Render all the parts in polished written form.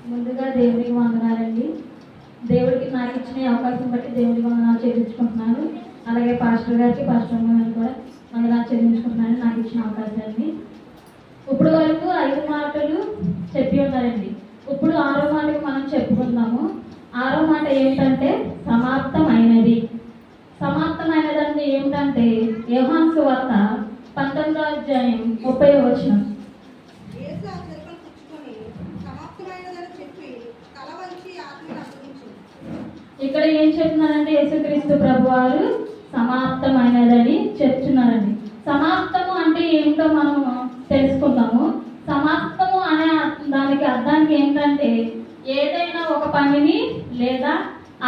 ముందుగా దేవుడికి వందనాలండి. దేవుడికి నాకు ఇచ్చిన అవకాశం బట్టి దేవుడికి వందనాలు చెల్లించుకుంటున్నాను. అలాగే పాస్టర్ గారికి, పాస్టర్ అమ్మగారికి కూడా వందనాలు చెల్లించుకుంటున్నాను నాకు ఇచ్చిన అవకాశాన్ని. ఇప్పుడు వరకు 5 మాటలు చెప్పి ఉన్నారండి. ఇప్పుడు 6వ మాటకు మనం చెప్పుకుందాము. 6వ మాట ఏమిటంటే సమాప్తమైనది. సమాప్తమైనదంటే ఏమిటంటే యోహాను సువార్త 19వ అధ్యాయం 30వ వచనం. ఇక్కడ ఏం చెప్తున్నారంటే యేసుక్రీస్తు ప్రభువారు సమాప్తమైనదని చెప్తున్నారండి. సమాప్తము అంటే ఏమిటో మనము తెలుసుకుందాము. సమాప్తము అనే దానికి అర్థానికి ఏంటంటే ఏదైనా ఒక పనిని లేదా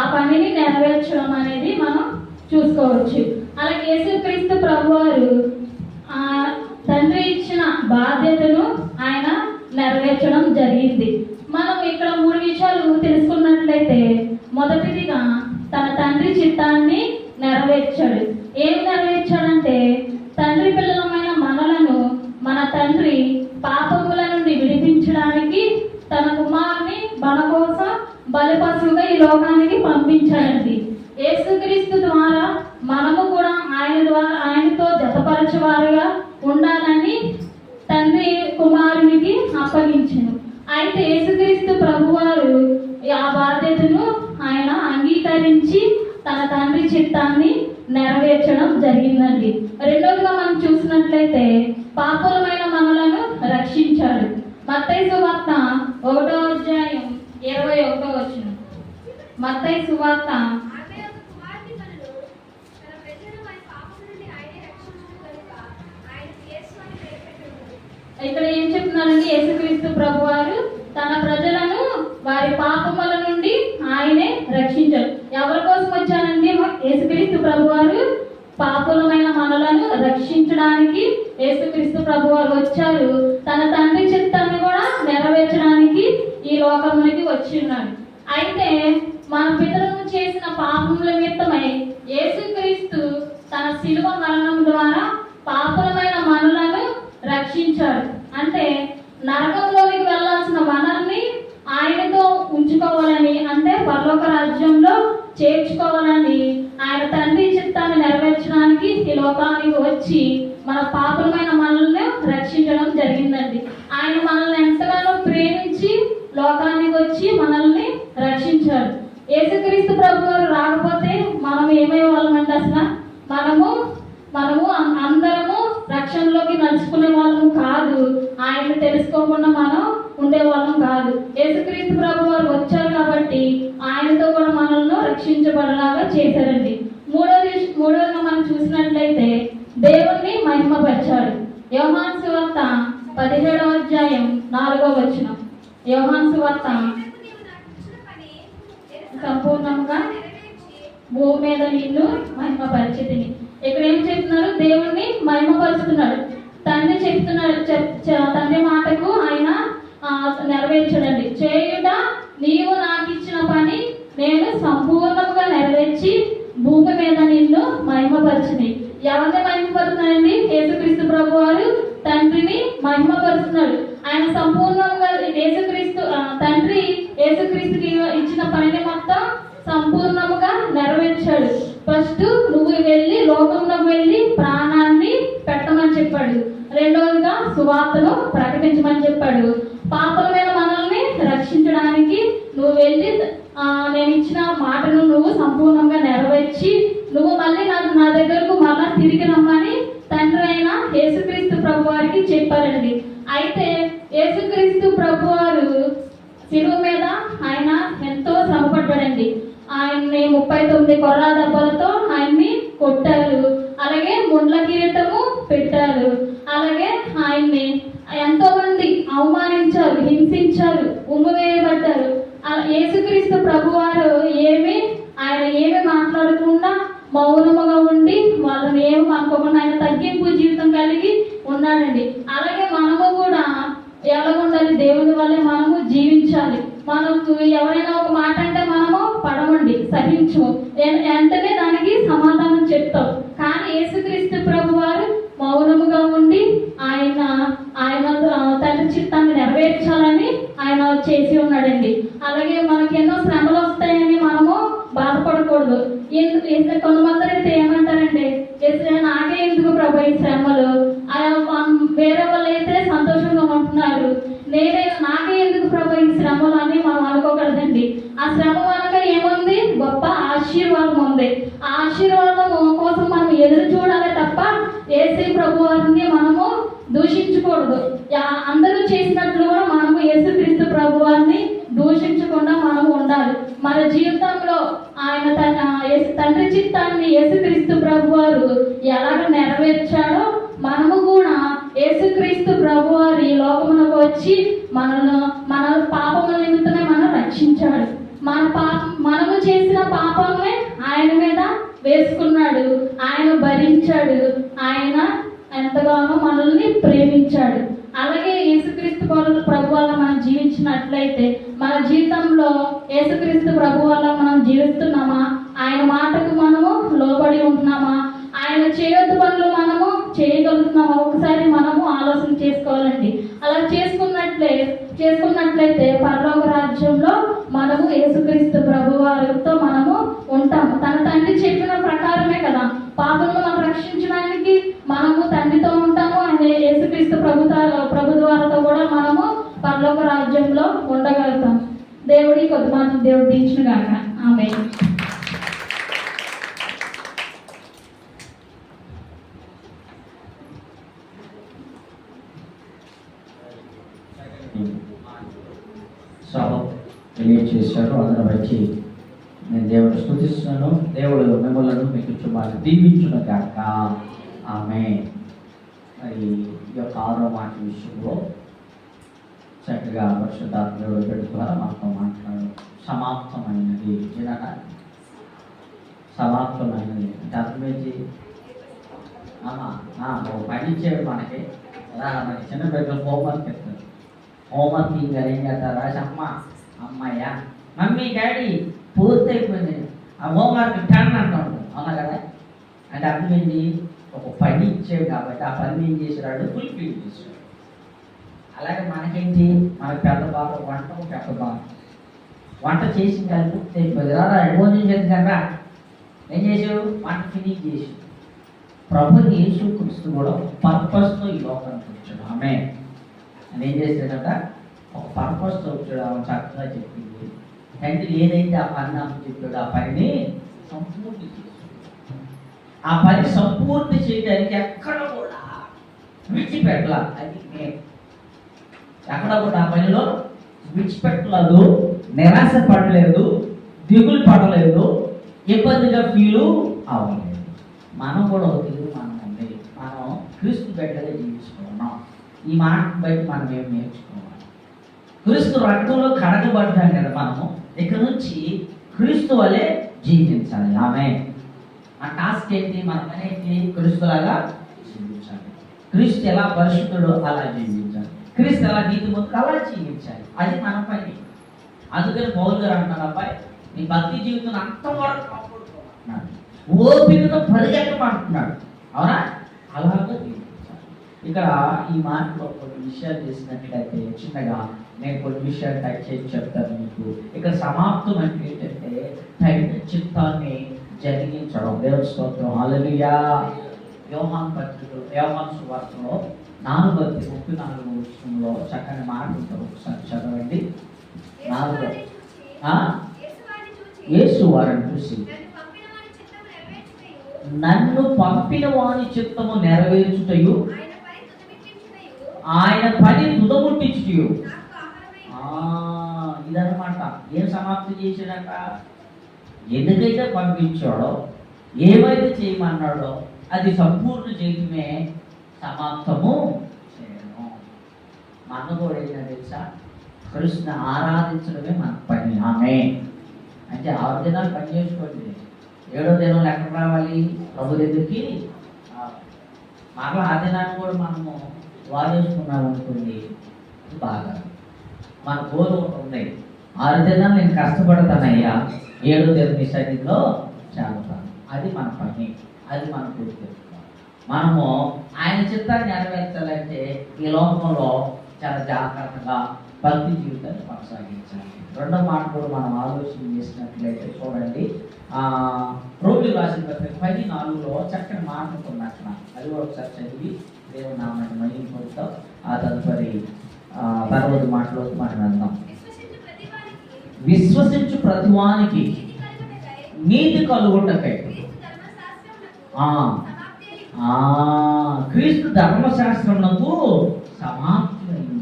ఆ పనిని నెరవేర్చడం అనేది మనం చూసుకోవచ్చు. అలాగే యేసుక్రీస్తు ప్రభువారు తండ్రి ఇచ్చిన బాధ్యతను ఆయన నెరవేర్చడం జరిగింది. మనం ఇక్కడ 3 విషయాలు తెలుసుకున్నట్లయితే మొదటిదిగా తన తండ్రి చిత్తాన్ని నెరవేర్చాడు. ఏం నెరవేర్చాడంటే తండ్రి పిల్లలమైన మనలను మన తండ్రి పాపముల నుండి విడిపించడానికి తన కుమారుని మన కోసం బలిపశువుగా ఈ లోకానికి పంపించాడండి. యేసుక్రీస్తు ద్వారా మనము కూడా ఆయనతో జతపరచువారుగా ఉండాలని తండ్రి కుమారునికి అప్పగించెను. అయితే యేసుక్రీస్తు ప్రభువారు ఆ బాధ్యతను ఆయన అంగీకరించి తన తండ్రి చిత్తాన్ని నెరవేర్చడం జరిగిందండి. రెండోదిగా మనం చూసినట్లయితే పాపులమైన మనలను రక్షించాడు. మత్తయి సువార్త 1వ అధ్యాయం 21వ వచనం. మత్తయి సువార్త ఇక్కడ ఏం చెప్తున్నారండి? యేసుక్రీస్తు ప్రభువారు తన ప్రజలను వారి పాపముల నుండి ఆయనే రక్షించారు. ఎవరి కోసం వచ్చానండి? యేసుక్రీస్తు ప్రభువారు పాపులమైన మనలను రక్షించడానికి యేసుక్రీస్తు ప్రభువారు వచ్చారు. తన తండ్రి చిత్తాన్ని కూడా నెరవేర్చడానికి ఈ లోకమునికి వచ్చి ఉన్నాడు. అయితే మన పితరులను చేసిన పాపముల నిమిత్తమై యేసుక్రీస్తు తన శిలువ మరణం ద్వారా పాపులమైన మనలను రక్షించాడు. అంటే నరకంలోనికి వెళ్ళాల్సిన మనల్ని ఆయనతో ఉంచుకోవాలని, అంటే పరలోక రాజ్యంలో చేర్చుకోవాలని ఆయన తండ్రి చిత్తాన్ని నెరవేర్చడానికి ఈ లోకానికి వచ్చి మన పాపులమైన మనల్ని రక్షించడం జరిగిందండి. ఆయన మనల్ని ఎంతగానో ప్రేమించి లోకానికి వచ్చి మనల్ని రక్షించాడు. యేసుక్రీస్తు ప్రభువారు రాకపోతే మనం ఏమై వాళ్ళమంటే అసలు మనము అందరము రక్షణలోకి నడుచుకునే వాళ్ళం కాదు. ఆయన తెలుసుకోకుండా మనం ఉండేవాళ్ళం కాదు. యేసుక్రీస్తు ప్రభువారు వచ్చారు కాబట్టి ఆయనతో కూడా మనల్ని రక్షించబడలాగా చేశారండి. మూడోదిగా మనం చూసినట్లయితే దేవుణ్ణి మహిమపరిచాడు. యోహాను సువార్త 17వ అధ్యాయం 4వ వచనం. యోహాను సువార్త సంపూర్ణంగా భూమి మీద నిన్ను మహిమపరిచితిని. ఇక్కడ ఏం చెప్తున్నారు? దేవుణ్ణి మహిమపరుస్తున్నాడు. తండ్రి చెప్తున్నాడు, తండ్రి మాటకు ఆయన నెరవేర్చడండి. చేయుట నీవు నాకు ఇచ్చిన పని నేను సంపూర్ణంగా నెరవేర్చి భూమి మీద నిన్ను మహిమపరిచింది. ఎవరిని మహిమపరుస్తున్నాడండి? యేసుక్రీస్తు ప్రభువారు తండ్రిని మహిమపరుస్తున్నాడు. ఆయన సంపూర్ణంగా తండ్రి యేసుక్రీస్తుకి ఇచ్చిన పనిని మొత్తం సంపూర్ణముగా నెరవేర్చాడు. ఫస్ట్ నువ్వు వెళ్ళి లోకంలో వెళ్ళి ప్రాణాన్ని పెట్టమని చెప్పాడు. రెండవదిగా సువార్తను ప్రకటించమని చెప్పాడు. పాపలమైన మనల్ని రక్షించడానికి నువ్వు వెళ్ళి నేను ఇచ్చిన మాటను నువ్వు సంపూర్ణంగా నెరవేర్చి నువ్వు మళ్ళీ నా దగ్గరకు మళ్ళా తిరిగి రమ్మని తండ్రి అయిన యేసుక్రీస్తు ప్రభువారికి చెప్పారండి. అయితే యేసుక్రీస్తు ప్రభువారు శిలువ మీద ఆయన ఎంతో శ్రమపడ్డాడండి. ఆయన్ని 39 కొర్రా దెబ్బలతో ఆయన్ని కొట్టారు. అలాగే ముండ్ల కిరీటము పెట్టారు. అలాగే ఆయన్ని ఎంతో మంది అవమానించారు, హింసించారు, ఉమ్మివేయబడ్డారు. యేసుక్రీస్తు ప్రభువారు ఆయన ఏమి మాట్లాడకుండా మౌనముగా ఉండి వాళ్ళని ఏమి అనుకోకుండా ఆయన తగ్గింపు జీవితం కలిగి ఉన్నాడండి. అలాగే మనము కూడా ఎలా ఉండాలి? దేవుని వల్లే మనము జీవించాలి. మనకు ఎవరైనా ఒక మాట అంటే మనము పడమండి, సహించము, వెంటనే దానికి సమాధానం చెప్తాం. కానీ యేసుక్రీస్తు ప్రభువారు మౌనముగా ఉండి ఆయన చేసి ఉన్నాడండి. అలాగే మనకి ఎన్నో శ్రమలు వస్తాయని మనము బాధపడకూడదు. కొంతమంది అయితే ఏమంటారంటే, నాకే ఎందుకు ప్రభు ఈ శ్రమలు, వేరే వాళ్ళు అయితే సంతోషంగా ఉంటున్నారు, నాకే ఎందుకు ప్రభు ఈ శ్రమలు అని మనం అనుకోకూడదండి. ఆ శ్రమ వల్ల ఏముంది? గొప్ప ఆశీర్వాదం ఉంది. ఆ ఆశీర్వాదం కోసం మనం ఎదురు చూడాలి తప్ప యేసు ప్రభు వారిని మనము దూషించకూడదు. అందరూ చేసినట్లు కూడా మనము యేసుక్రీస్తు ప్రభు వారిని దూషించకుండా మనము ఉండాలి. మన జీవితంలో ఆయన తండ్రి చిత్తాన్ని యేసుక్రీస్తు ప్రభు వారు ఎలాగ నెరవేర్చాడో మనము కూడా యేసుక్రీస్తు ప్రభు వారి లోకమునకు వచ్చి మన పాపముల నిమిత్తమే మనం రక్షించాడు. మనము చేసిన పాపమే ఆయన మీద వేసుకున్నాడు, ఆయన భరించాడు, ఆయన ఎంతగానో మనల్ని ప్రేమించాడు. అలాగే యేసుక్రీస్తు ప్రభు వల్ల మనం జీవించినట్లయితే మన జీవితంలో యేసుక్రీస్తు ప్రభు వల్ల మనం జీవిస్తున్నామా? ఆయన మాటకు మనము లోబడి ఉంటున్నామా? ఆయన చేయొద్దు పనులు మనము చేయగలుగుతున్నామా? ఒకసారి మనము ఆలోచన చేసుకోవాలండి. అలా చేసుకున్నట్లయితే పరలోక రాజ్యంలో మనము యేసుక్రీస్తు ప్రభు వారితో మనము ఉంటాము. తన తండ్రి చెప్పిన ప్రకారమే కదా పాపంలో మనం రక్షించడానికి మనము తండ్రితో ఉంటాము. ఆయన యేసుక్రీస్తు ప్రభు ద్వారాతో కూడా మనము పరలోక రాజ్యంలో ఉండగలుగుతాం. దేవుడి కొద్ది మాత్రం దేవుడు దీంచును గాక. ఆమేన్. తెలియజేశారు. అందరూ వచ్చి నేను దేవుడు స్తుతిస్తున్నాను. దేవుడు మిమ్మల్ని మీకు చుమ్మాలి దీవించును గాక. ఆమేన్. ఈ యొక్క 6వ మాట విషయంలో చక్కగా పరిశుద్ధాత్మ దేవుడు పెడుతున్నారా మాతో మాట్లాడు. సమాప్తమైనది వినక సమాప్తమైనది అంటే అర్థమేంటి? పని ఇచ్చాడు మనకి. మనకి చిన్న బిడ్డలు హోంవర్క్ ఇస్తారు. హోంవర్క్ ఇంకా ఏం చేస్తారు? రాసి అమ్మాయ్యా మమ్మీ డాడీ పూర్తయిపోయింది, ఆ హోంవర్క్ 10 అంటాడు. అవునా కదా? అంటే అర్థమైంది ఒక పని ఇచ్చాడు కాబట్టి ఆ పని ఏం చేశాడు? ఫుల్ఫిల్ చేశాడు. అలాగే మనకేంటి? మనకు పెద్ద బాబు పెద్ద బాబు వంట చేసి కానీ పూర్తయిపోయింది. భోజనం చేసి కదా ఏం చేసావు? వంట ఫినిష్ చేసి ప్రభు యేసుక్రీస్తు కూడా పర్పస్తో ఈ లోకానికి వచ్చాడు. ఆమె అని ఏం చేశాడట? ఒక పర్పస్తో వచ్చాడు. ఆమె చక్కగా చెప్పింది. తండ్రి ఏదైతే ఆ పని నాకు చెప్పాడు ఆ పనిని సంపూర్తి చేశాడు. ఆ పని సంపూర్తి చేయడానికి ఎక్కడ కూడా విడిచిపెట్టలా. అది ఎక్కడ కూడా ఆ పనిలో విడిచిపెట్టలేదు, నిరాశ పడలేదు, దిగులు పడలేదు, ఇబ్బందిగా ఫీలు అవ్వలేదు. మనం కూడా ఒక తెలుగు మనం ఉంది. మనం క్రీస్తు బిడ్డగా జీవించుకున్నాం. ఈ మాట బయట మనం ఏం నేర్చుకోవాలి? క్రీస్తు రక్తంలో కడగబడ్డాం కదా మనము. ఇక్కడ నుంచి క్రీస్తు వలె జీవించాలి. ఆమె ఆ టాస్క్ ఏంటి? మనం అనేది క్రీస్తులాగా జీవించాలి. క్రీస్తు ఎలా పరిశుద్ధుడో అలా జీవించాలి. క్రీస్తు ఎలా నీతిమంతుడు అలా జీవించాలి. అది మన పని. అందుకని పౌలు గారు అంటున్నారు, అబ్బాయి నీ భక్తి జీవితం అంత వరకు కాపాడుకోమంటున్నాడు, ఓపికతో పరిగెత్తమంటున్నాడు. అవునా? అలాగే జీవించాలి. ఇక్కడ ఈ మాటలో కొన్ని విషయాలు చేసినట్లయితే చిన్నగా నేను కొన్ని విషయాలు టచ్ చేసి చెప్తాను మీకు. ఇక్కడ సమాప్తం అంటే ఏంటంటే తగిన చిత్తాన్ని జరిగించడం. దేవుని స్తోత్రం. హల్లెలూయా. యోహాను పత్రికలో యోహాను సువార్తలో 4:34 చక్కని మాట ఉంటారు. ఒకసారి చదవండి. 4 యేసు వారిని చూసి నన్ను పంపిన వాని చిత్తము నెరవేర్చుటయు ఆయన పని తుదముట్టించుటయు. ఇదనమాట. ఏం సమాప్తి చేశాడట? ఎందుకైతే పంపించాడో, ఏమైతే చేయమన్నాడో అది సంపూర్ణ చేయటమే సమాప్తము చేయడం. మన కూడా ఏంటో తెలుసా? కృష్ణ ఆరాధించడమే మన పని. ఆమె అంటే 6 దినాలు పని చేసుకోండి. 7వ దినంలో ఎక్కడ రావాలి? ప్రభు దగ్గరికి. మరలా ఆ దినాన్ని కూడా మనము వాడేసుకున్నాం అనుకోండి, బాగా మన గోలు ఉంది. 6 దినాలు నేను కష్టపడతానయ్యా, 7వ దినం మీ సన్నిధిలో చేస్తాను. అది మన పని. అది మనం గుర్తు. మనము ఆయన చిత్తాన్ని నెరవేర్చాలంటే ఈ లోకంలో చాలా జాగ్రత్తగా భక్తి జీవితాన్ని కొనసాగించాలి. రెండో మాట కూడా మనం ఆలోచన చేసినట్లయితే చూడండి, రోమిలకు రాసిన పత్రిక 10:4 చక్కని మాట ఉంటుంది అక్కడ. అది ఒకసారి చదివి దేవుని నామాన్ని మహిమపరుస్తాం. ఆ తదుపరి తర్వాత మాటలోకి మనం వెళ్దాం. విశ్వసించు ప్రతివానికి నీతి కలుగుటకై క్రీస్తు ధర్మశాస్త్రమునకు సమాప్తమైంది.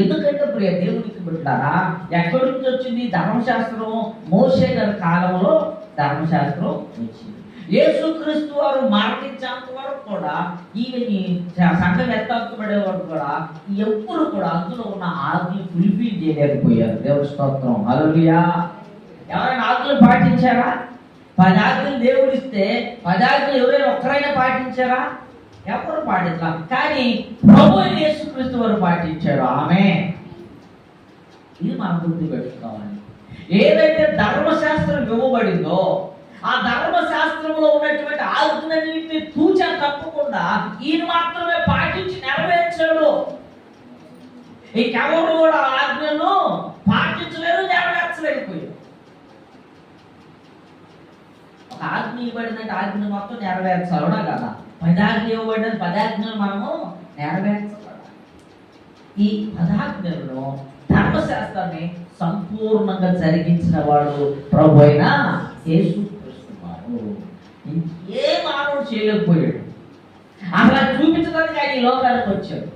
ఎందుకంటే ప్రియ దేవునికి బిడ్డలారా, ఎక్కడి నుంచి వచ్చింది ధర్మశాస్త్రం? మోషే గారి కాలంలో ధర్మశాస్త్రం వచ్చింది. యేసుక్రీస్తు వారు మరణించేంత వరకు కూడా, ఈవెన్ సంఘం ఎత్తబడే వరకు కూడా ఎవ్వరు కూడా అందులో ఉన్న ఆజ్ఞలు ఫుల్ఫిల్ చేయలేకపోయారు. దేవుడి స్తోత్రం, హల్లెలూయా. ఎవరైనా ఆజ్ఞలు పాటించారా? 10 ఆజ్ఞలు దేవుడు ఇస్తే 10 ఆజ్ఞలు ఎవరైనా ఒక్కరైనా పాటించారా? ఎవరు పాటించాలి. కానీ ప్రభు యేసుక్రీస్తు వారు పాటించారు. ఆమేన్. ఇది మనం గుర్తు పెట్టుకోవాలి. ఏదైతే ధర్మశాస్త్రం ఇవ్వబడిందో ఆ ధర్మశాస్త్రంలో ఉన్నటువంటి ఆజ్ఞలన్నింటినీ తూచా తప్పకుండా ఈయన మాత్రమే పాటించి నెరవేర్చాడు. ఇంకెవరు కూడా ఆజ్ఞను పాటించలేరు, నెరవేర్చలేకపోయారు. ఒక ఆజ్ఞ ఇవ్వబడిందంటే ఆజ్ఞ మొత్తం నెరవేర్చాలనా కదా? 10 ఆజ్ఞలు ఇవ్వబడిన 10 ఆజ్ఞలు మనము నెరవేర్చబడాలి. ఈ 10 ఆజ్ఞలను ధర్మశాస్త్రాన్ని సంపూర్ణంగా జరిగించిన వాడు ప్రభు అయిన యేసుక్రీస్తు వారు. ఏ మానవుడు చేయలేకపోయాడు. అలా చూపించడానికి ఆయన ఈ లోకానికి వచ్చాడు.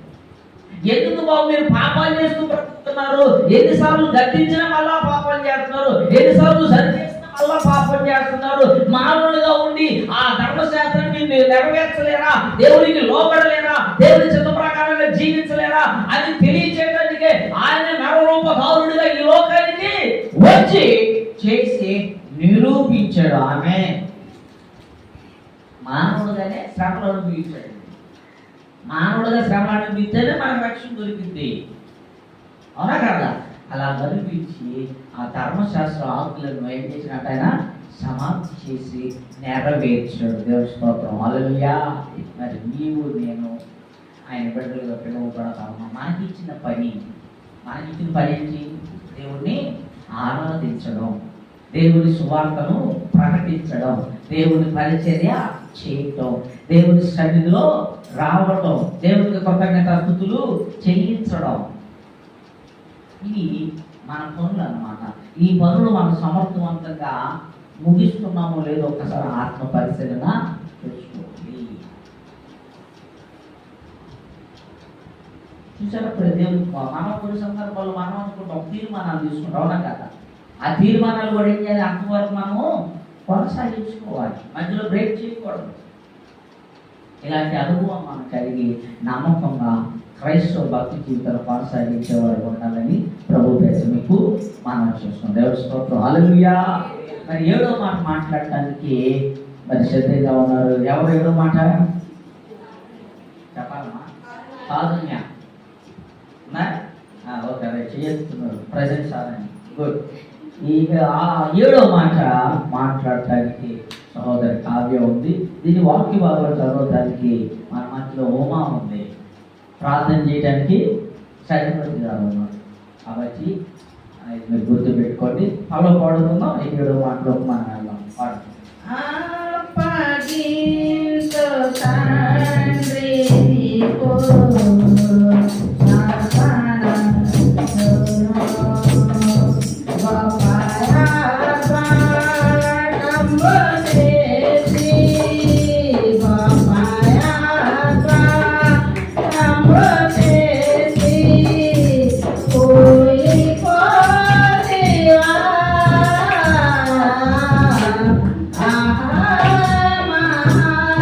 ఎందుకు బాబు మీరు పాపాలు చేస్తూ బ్రతుకుతున్నారు? ఎన్నిసార్లు గద్దించినా మళ్ళా పాపాలు చేస్తున్నారు, ఎన్నిసార్లు సరి చేసినా మళ్ళా పాపం చేస్తున్నారు. మానవులుగా ఉండి ఆ ధర్మశాస్త్రాన్ని మీరు నెరవేర్చలేరా? దేవునికి లోబడలేరా? దేవుని చిత్త ప్రకారంగా జీవించలేరా అని తెలియచేయడానికే ఆయన నరరూపధారుడిగా ఈ లోకానికి వచ్చి చేసి నిరూపించాడు. ఆమె మానవుడుగానే శ్రమలు అనుభవించాడు. మానవుడుగా శ్రమలు అనుభవిస్తేనే మనకు రక్షణ దొరికింది, అవునా కదా? అలా కనిపించి ఆ ధర్మశాస్త్ర ఆజ్ఞలను ఏం చేసినట్టు ఆయన సమాప్తి చేసి నెరవేర్చాడు. దేవుని స్తోత్రం, హల్లెలూయా. మరి నీవు నేను ఆయన బిడ్డలుగా పిలువబడతాము. మనకిచ్చిన పని ఏంటి? దేవుణ్ణి ఆరాధించడం, దేవుని సువార్తను ప్రకటించడం, దేవుని పరిచర్య చేయటం, దేవుని సన్నిధిలో రావటం, దేవునికి కృతజ్ఞతాస్తుతులు చెల్లించడం. ఇవి మన పనులు అన్నమాట. ఈ పనులు మనం సమర్థవంతంగా ముగిస్తున్నామో లేదో ఒక్కసారి ఆత్మ పరిశీలన చేసుకోవాలి. చూసారప్పుడు దేవుని మనం కొన్ని సందర్భాల్లో మనం అనుకుంటాం తీర్మానాలు తీసుకుంటాం, అవునా కదా? ఆ తీర్మానాలు కూడా ఏం చేయాలి? అంతవరకు మనము కొనసాగించుకోవాలి, మధ్యలో బ్రేక్ చేయకూడదు. ఇలాంటి అనుభవం మనం కలిగి నమ్మకంగా క్రైస్తవ భక్తి జీవితాలు కొనసాగించేవారు ఉండాలని ప్రభు పేరు మీకు మనం చేస్తున్నాం. దేవుడి స్తోత్రం, హల్లెలూయా. మరి 7వ మాట మాట్లాడటానికి మరి శ్రద్ధగా ఉన్నారు. ఎవరు 7వ మాట చెప్పాలమ్మా? కాదున్యా ఓకే, చేస్తున్నారు ప్రజెంట్ సాధన. గుడ్. ఇక ఆ 7వ మాట మాట్లాడటానికి సహోదరి కావ్య ఉంది. దీన్ని వాక్య భాగంలో చదవడానికి మన మధ్యలో హోమా ఉంది. ప్రార్థన చేయడానికి సరిపడి ఉన్నారు. కాబట్టి మీరు గుర్తు పెట్టుకోండి. అలా పాడుకుందాం. 7వ మాటలో మనం వెళ్దాం. పాడు.